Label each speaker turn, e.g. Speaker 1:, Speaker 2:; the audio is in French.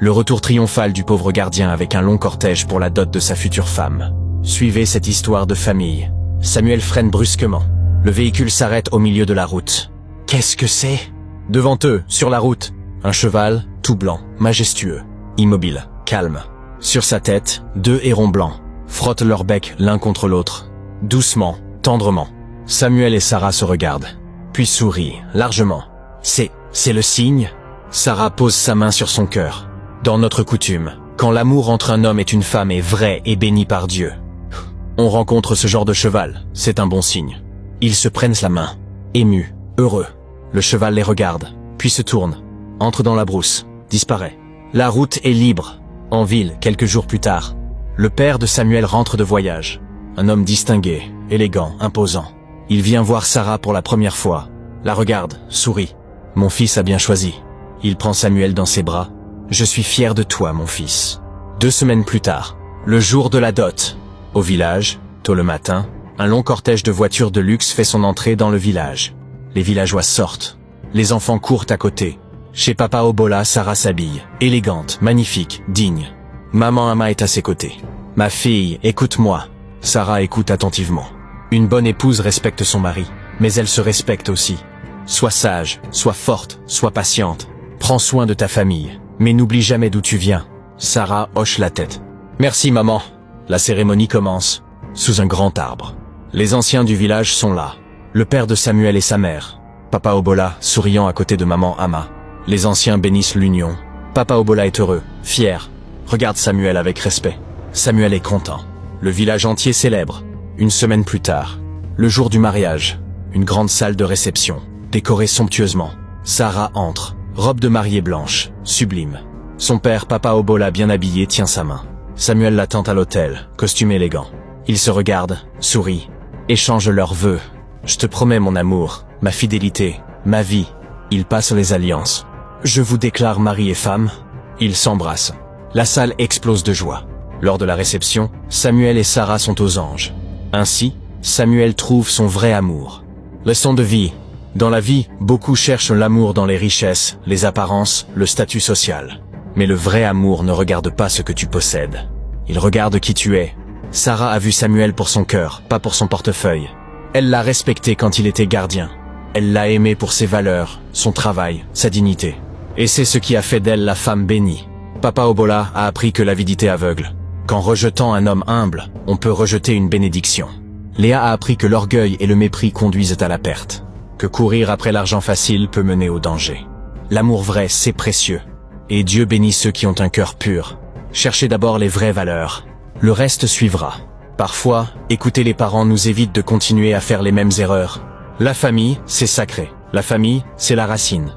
Speaker 1: Le retour triomphal du pauvre gardien avec un long cortège pour la dot de sa future femme. Suivez cette histoire de famille. Samuel freine brusquement. Le véhicule s'arrête au milieu de la route. Qu'est-ce que c'est? Devant eux, sur la route, un cheval, tout blanc, majestueux, immobile, calme. Sur sa tête, 2 hérons blancs, frottent leur bec l'un contre l'autre. Doucement, tendrement. Samuel et Sarah se regardent, puis sourient, largement. C'est le signe? Sarah pose sa main sur son cœur. Dans notre coutume, quand l'amour entre un homme et une femme est vrai et béni par Dieu, on rencontre ce genre de cheval, c'est un bon signe. Ils se prennent la main, émus, heureux. Le cheval les regarde, puis se tourne, entre dans la brousse, disparaît. La route est libre. En ville, quelques jours plus tard, le père de Samuel rentre de voyage. Un homme distingué, élégant, imposant. Il vient voir Sarah pour la première fois, la regarde, sourit. Mon fils a bien choisi. Il prend Samuel dans ses bras. Je suis fier de toi, mon fils. 2 semaines plus tard, le jour de la dot. Au village, tôt le matin, un long cortège de voitures de luxe fait son entrée dans le village. Les villageois sortent. Les enfants courent à côté. Chez Papa Obola, Sarah s'habille, élégante, magnifique, digne. Maman Ama est à ses côtés. Ma fille, écoute-moi. Sarah écoute attentivement. Une bonne épouse respecte son mari, mais elle se respecte aussi. Sois sage, sois forte, sois patiente. Prends soin de ta famille, mais n'oublie jamais d'où tu viens. Sarah hoche la tête. Merci maman. La cérémonie commence, sous un grand arbre. Les anciens du village sont là. Le père de Samuel et sa mère. Papa Obola, souriant à côté de maman Ama. Les anciens bénissent l'union. Papa Obola est heureux, fier. Regarde Samuel avec respect. Samuel est content. Le village entier célèbre. 1 semaine plus tard, le jour du mariage, une grande salle de réception, décorée somptueusement. Sarah entre, robe de mariée blanche, sublime. Son père, Papa Obola, bien habillé, tient sa main. Samuel l'attend à l'hôtel, costume élégant. Ils se regardent, sourient, échangent leurs vœux. Je te promets mon amour, ma fidélité, ma vie. Ils passent les alliances. Je vous déclare mari et femme. Ils s'embrassent. La salle explose de joie. Lors de la réception, Samuel et Sarah sont aux anges. Ainsi, Samuel trouve son vrai amour. Leçon de vie. Dans la vie, beaucoup cherchent l'amour dans les richesses, les apparences, le statut social. Mais le vrai amour ne regarde pas ce que tu possèdes. Il regarde qui tu es. Sarah a vu Samuel pour son cœur, pas pour son portefeuille. Elle l'a respecté quand il était gardien. Elle l'a aimé pour ses valeurs, son travail, sa dignité. Et c'est ce qui a fait d'elle la femme bénie. Papa Obola a appris que l'avidité aveugle. Qu'en rejetant un homme humble, on peut rejeter une bénédiction. Léa a appris que l'orgueil et le mépris conduisent à la perte. Que courir après l'argent facile peut mener au danger. L'amour vrai, c'est précieux. Et Dieu bénit ceux qui ont un cœur pur. Cherchez d'abord les vraies valeurs. Le reste suivra. Parfois, écouter les parents nous évite de continuer à faire les mêmes erreurs. La famille, c'est sacré. La famille, c'est la racine.